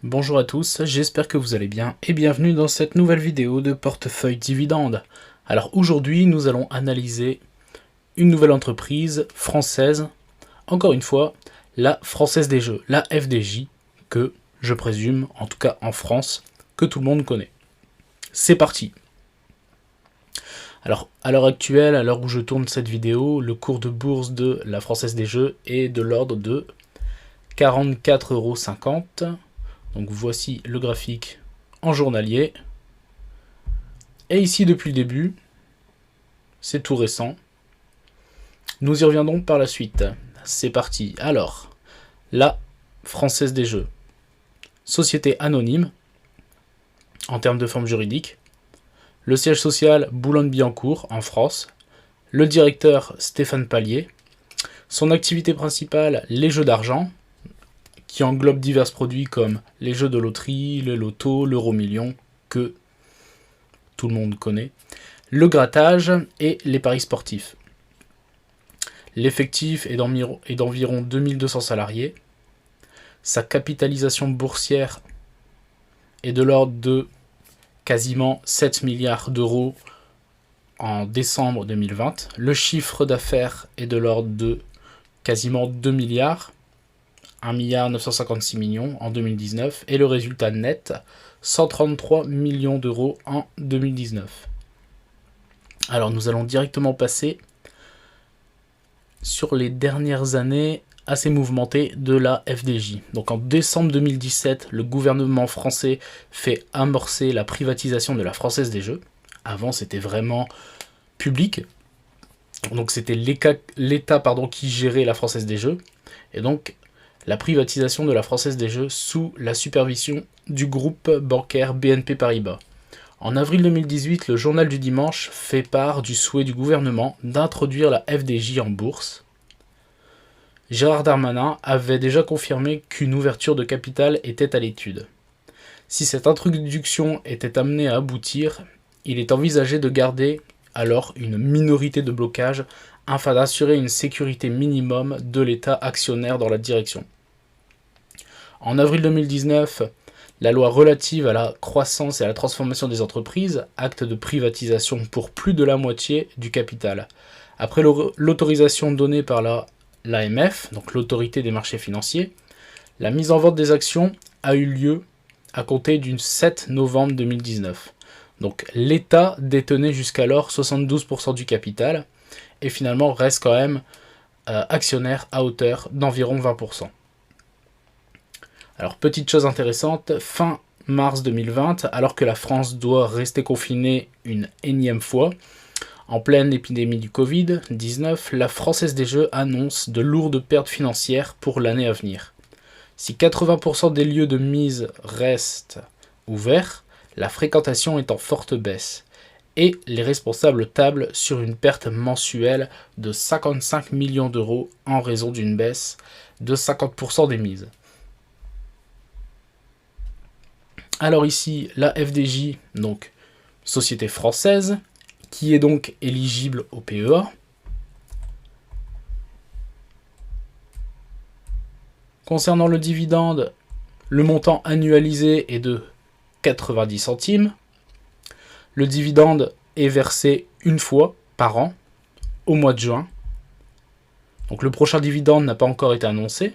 Bonjour à tous, j'espère que vous allez bien et bienvenue dans cette nouvelle vidéo de Portefeuille Dividende. Alors aujourd'hui nous allons analyser une nouvelle entreprise française, encore une fois la Française des Jeux, la FDJ, que je présume, en tout cas en France, que tout le monde connaît. C'est parti. Alors à l'heure actuelle, à l'heure où je tourne cette vidéo, le cours de bourse de la Française des Jeux est de l'ordre de 44,50 €. Donc voici le graphique en journalier. Et ici depuis le début, c'est tout récent. Nous y reviendrons par la suite. C'est parti. Alors, la Française des Jeux. Société anonyme, en termes de forme juridique. Le siège social Boulogne-Billancourt, en France. Le directeur Stéphane Pallier. Son activité principale, les jeux d'argent, qui englobe divers produits comme les jeux de loterie, le loto, l'euro-million, que tout le monde connaît, le grattage et les paris sportifs. L'effectif est d'environ 2200 salariés. Sa capitalisation boursière est de l'ordre de quasiment 7 milliards d'euros en décembre 2020. Le chiffre d'affaires est de l'ordre de quasiment 2 milliards. 1,956 milliard en 2019 et le résultat net 133 millions d'euros en 2019. Alors nous allons directement passer sur les dernières années assez mouvementées de la FDJ. Donc en décembre 2017, le gouvernement français fait amorcer la privatisation de la Française des Jeux. Avant c'était vraiment public. Donc c'était l'État qui gérait la Française des Jeux. Et donc la privatisation de la Française des Jeux sous la supervision du groupe bancaire BNP Paribas. En avril 2018, le journal du dimanche fait part du souhait du gouvernement d'introduire la FDJ en bourse. Gérald Darmanin avait déjà confirmé qu'une ouverture de capital était à l'étude. Si cette introduction était amenée à aboutir, il est envisagé de garder alors une minorité de blocage afin d'assurer une sécurité minimum de l'État actionnaire dans la direction. En avril 2019, la loi relative à la croissance et à la transformation des entreprises, acte de privatisation pour plus de la moitié du capital. Après l'autorisation donnée par l'AMF, donc l'autorité des marchés financiers, la mise en vente des actions a eu lieu à compter du 7 novembre 2019. Donc l'État détenait jusqu'alors 72% du capital, et finalement reste quand même actionnaire à hauteur d'environ 20%. Alors petite chose intéressante, fin mars 2020, alors que la France doit rester confinée une énième fois, en pleine épidémie du Covid-19, la Française des Jeux annonce de lourdes pertes financières pour l'année à venir. Si 80% des lieux de mise restent ouverts, la fréquentation est en forte baisse. Et les responsables tablent sur une perte mensuelle de 55 millions d'euros en raison d'une baisse de 50% des mises. Alors ici, la FDJ, donc société française, qui est donc éligible au PEA. Concernant le dividende, le montant annualisé est de 90 centimes. Le dividende est versé une fois par an, au mois de juin. Donc le prochain dividende n'a pas encore été annoncé.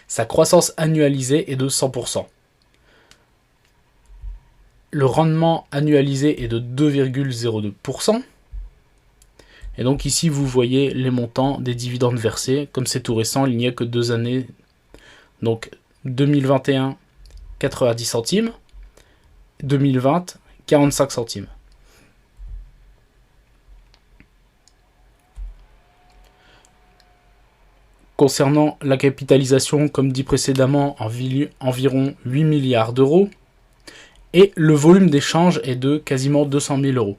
Sa croissance annualisée est de 100%. Le rendement annualisé est de 2,02%. Et donc ici vous voyez les montants des dividendes versés. Comme c'est tout récent, il n'y a que 2 années. Donc 2021, 90 centimes. 2020, 45 centimes. Concernant la capitalisation, comme dit précédemment, environ 8 milliards d'euros. Et le volume d'échange est de quasiment 200 000 euros.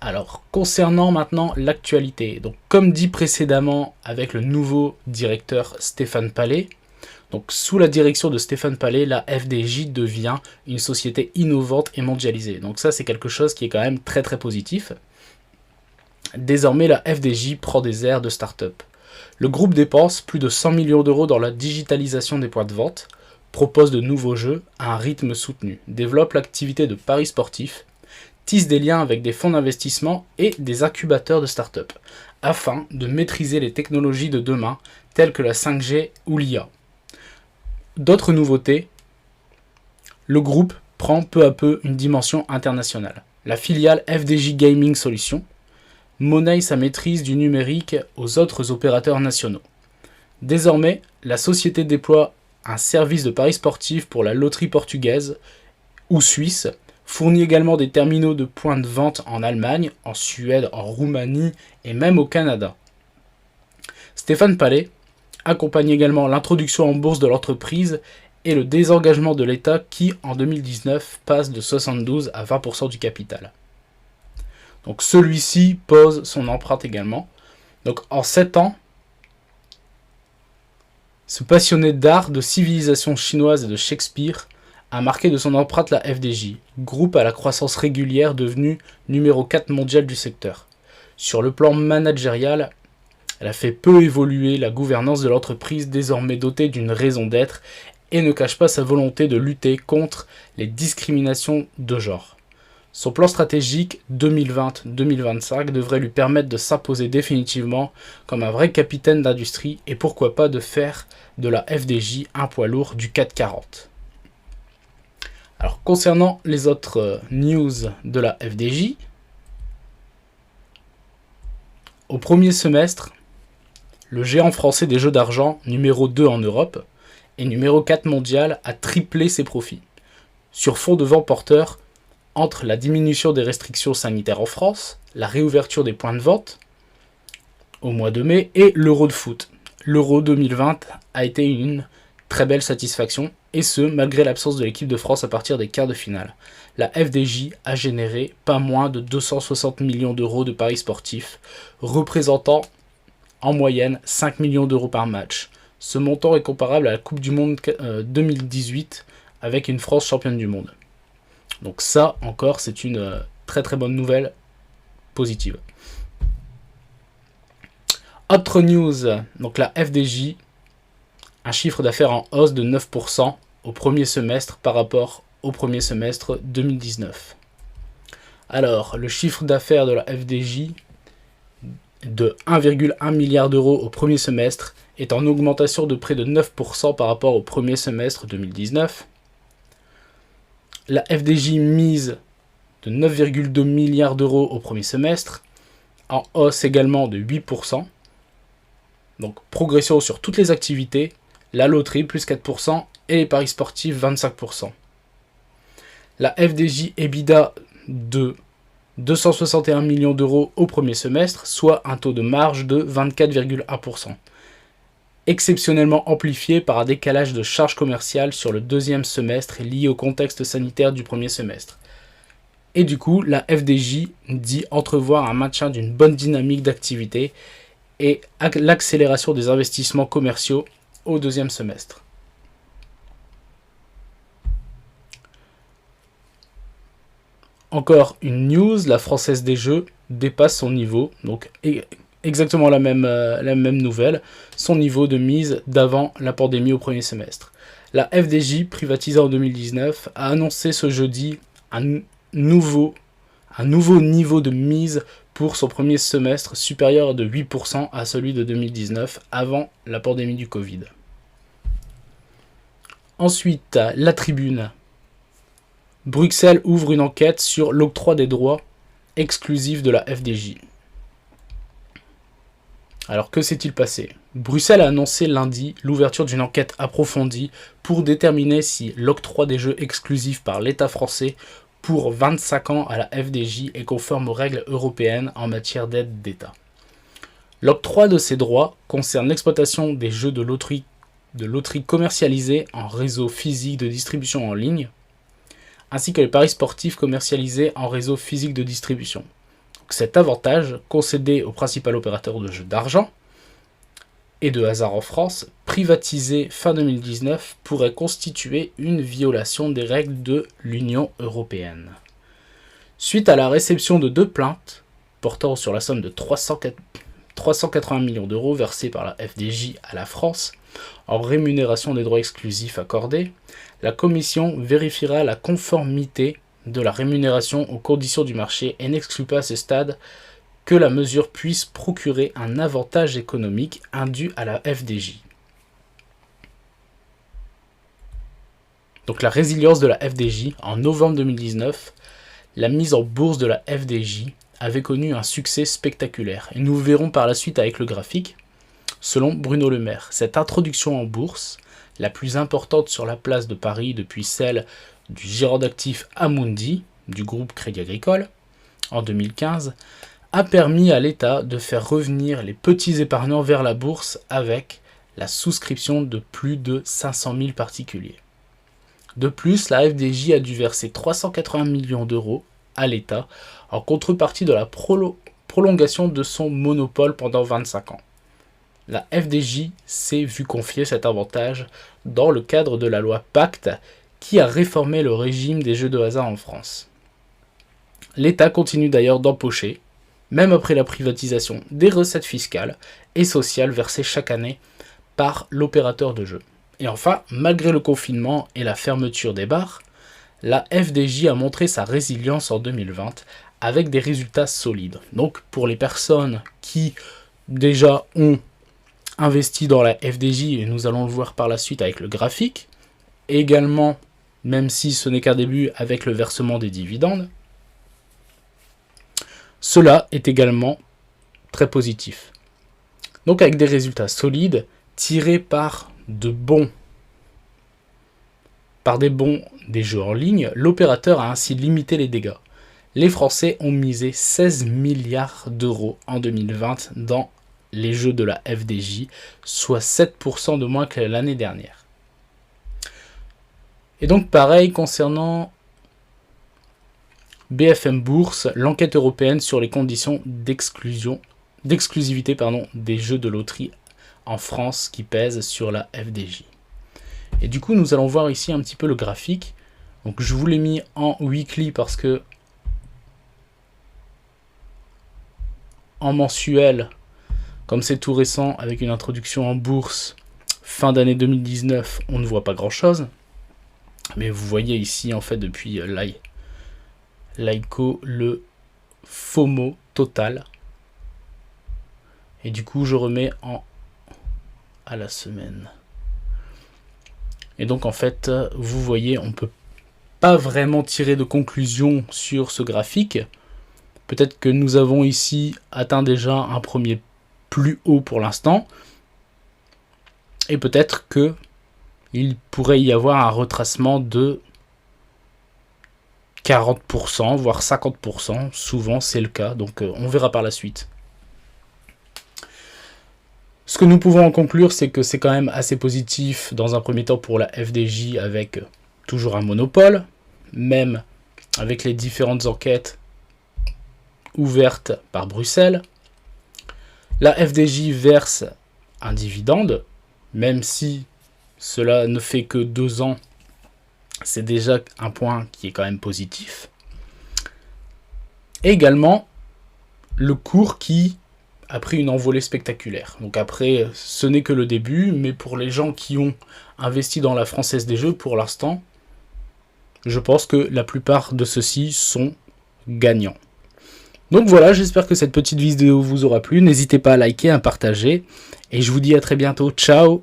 Alors, concernant maintenant l'actualité, donc comme dit précédemment avec le nouveau directeur Stéphane Pallier, donc sous la direction de Stéphane Pallier, la FDJ devient une société innovante et mondialisée. Donc ça c'est quelque chose qui est quand même très très positif. Désormais la FDJ prend des airs de start-up. Le groupe dépense plus de 100 millions d'euros dans la digitalisation des points de vente, propose de nouveaux jeux à un rythme soutenu, développe l'activité de paris sportifs, tisse des liens avec des fonds d'investissement et des incubateurs de start-up, afin de maîtriser les technologies de demain telles que la 5G ou l'IA. D'autres nouveautés, le groupe prend peu à peu une dimension internationale. La filiale FDJ Gaming Solutions monnaie sa maîtrise du numérique aux autres opérateurs nationaux. Désormais, la société déploie un service de paris sportifs pour la loterie portugaise ou suisse, fournit également des terminaux de points de vente en Allemagne, en Suède, en Roumanie et même au Canada. Stéphane Palais accompagne également l'introduction en bourse de l'entreprise et le désengagement de l'État qui, en 2019, passe de 72 à 20% du capital. Donc celui-ci pose son empreinte également. Donc en 7 ans, ce passionné d'art, de civilisation chinoise et de Shakespeare a marqué de son empreinte la FDJ, groupe à la croissance régulière devenu numéro 4 mondial du secteur. Sur le plan managérial, elle a fait peu évoluer la gouvernance de l'entreprise désormais dotée d'une raison d'être et ne cache pas sa volonté de lutter contre les discriminations de genre. Son plan stratégique 2020-2025 devrait lui permettre de s'imposer définitivement comme un vrai capitaine d'industrie et pourquoi pas de faire de la FDJ un poids lourd du 440. Alors concernant les autres news de la FDJ, au premier semestre, le géant français des jeux d'argent, numéro 2 en Europe et numéro 4 mondial, a triplé ses profits. Sur fond de vent porteur, entre la diminution des restrictions sanitaires en France, la réouverture des points de vente au mois de mai et l'Euro de foot. L'Euro 2020 a été une très belle satisfaction, et ce, malgré l'absence de l'équipe de France à partir des quarts de finale. La FDJ a généré pas moins de 260 millions d'euros de paris sportifs, représentant en moyenne 5 millions d'euros par match. Ce montant est comparable à la Coupe du Monde 2018 avec une France championne du monde. Donc ça, encore, c'est une très très bonne nouvelle positive. Autre news, donc la FDJ, un chiffre d'affaires en hausse de 9% au premier semestre par rapport au premier semestre 2019. Alors, le chiffre d'affaires de la FDJ de 1,1 milliard d'euros au premier semestre est en augmentation de près de 9% par rapport au premier semestre 2019. La FDJ mise de 9,2 milliards d'euros au premier semestre, en hausse également de 8%. Donc progression sur toutes les activités, la loterie plus 4% et les paris sportifs 25%. La FDJ EBITDA de 261 millions d'euros au premier semestre, soit un taux de marge de 24,1%. Exceptionnellement amplifié par un décalage de charges commerciales sur le deuxième semestre lié au contexte sanitaire du premier semestre. Et du coup, la FDJ dit entrevoir un maintien d'une bonne dynamique d'activité et l'accélération des investissements commerciaux au deuxième semestre. Encore une news, la Française des Jeux dépasse son niveau, donc exactement la même nouvelle, son niveau de mise d'avant la pandémie au premier semestre. La FDJ, privatisée en 2019, a annoncé ce jeudi un nouveau niveau de mise pour son premier semestre supérieur de 8% à celui de 2019 avant la pandémie du Covid. Ensuite, la Tribune. Bruxelles ouvre une enquête sur l'octroi des droits exclusifs de la FDJ. Alors que s'est-il passé ? Bruxelles a annoncé lundi l'ouverture d'une enquête approfondie pour déterminer si l'octroi des jeux exclusifs par l'État français pour 25 ans à la FDJ est conforme aux règles européennes en matière d'aide d'État. L'octroi de ces droits concerne l'exploitation des jeux de loterie commercialisés en réseau physique de distribution en ligne, ainsi que les paris sportifs commercialisés en réseau physique de distribution. Cet avantage, concédé au principal opérateur de jeux d'argent et de hasard en France, privatisé fin 2019, pourrait constituer une violation des règles de l'Union européenne. Suite à la réception de 2 plaintes portant sur la somme de 380 millions d'euros versés par la FDJ à la France en rémunération des droits exclusifs accordés. La commission vérifiera la conformité de la rémunération aux conditions du marché et n'exclut pas à ce stade que la mesure puisse procurer un avantage économique indu à la FDJ. Donc la résilience de la FDJ, en novembre 2019, la mise en bourse de la FDJ avait connu un succès spectaculaire. Et nous verrons par la suite avec le graphique. Selon Bruno Le Maire, cette introduction en bourse, la plus importante sur la place de Paris depuis celle du gérant d'actifs Amundi, du groupe Crédit Agricole, en 2015, a permis à l'État de faire revenir les petits épargnants vers la bourse avec la souscription de plus de 500 000 particuliers. De plus, la FDJ a dû verser 380 millions d'euros à l'État en contrepartie de la prolongation de son monopole pendant 25 ans. La FDJ s'est vu confier cet avantage dans le cadre de la loi Pacte qui a réformé le régime des jeux de hasard en France. L'État continue d'ailleurs d'empocher, même après la privatisation, des recettes fiscales et sociales versées chaque année par l'opérateur de jeu. Et enfin, malgré le confinement et la fermeture des bars, la FDJ a montré sa résilience en 2020 avec des résultats solides. Donc pour les personnes qui déjà ont investi dans la FDJ, et nous allons le voir par la suite avec le graphique, et également, même si ce n'est qu'un début, avec le versement des dividendes, cela est également très positif. Donc avec des résultats solides, tirés par des bons des jeux en ligne, l'opérateur a ainsi limité les dégâts. Les Français ont misé 16 milliards d'euros en 2020 dans les jeux de la FDJ, soit 7% de moins que l'année dernière. Et donc pareil concernant BFM Bourse, l'enquête européenne sur les conditions d'exclusivité des jeux de loterie en France qui pèsent sur la FDJ. Et du coup, nous allons voir ici un petit peu le graphique. Donc je vous l'ai mis en weekly parce que en mensuel, comme c'est tout récent avec une introduction en bourse fin d'année 2019, on ne voit pas grand chose. Mais vous voyez ici en fait depuis l'ICO le FOMO total. Et du coup je remets à la semaine. Et donc en fait vous voyez on ne peut pas vraiment tirer de conclusion sur ce graphique. Peut-être que nous avons ici atteint déjà un premier plus haut pour l'instant. Et peut-être que il pourrait y avoir un retracement de 40%, voire 50%. Souvent, c'est le cas. Donc, on verra par la suite. Ce que nous pouvons en conclure, c'est que c'est quand même assez positif dans un premier temps pour la FDJ avec toujours un monopole, même avec les différentes enquêtes ouvertes par Bruxelles. La FDJ verse un dividende, même si cela ne fait que 2 ans, c'est déjà un point qui est quand même positif. Et également, le cours qui a pris une envolée spectaculaire. Donc après, ce n'est que le début, mais pour les gens qui ont investi dans la Française des Jeux, pour l'instant, je pense que la plupart de ceux-ci sont gagnants. Donc voilà, j'espère que cette petite vidéo vous aura plu. N'hésitez pas à liker, à partager. Et je vous dis à très bientôt. Ciao!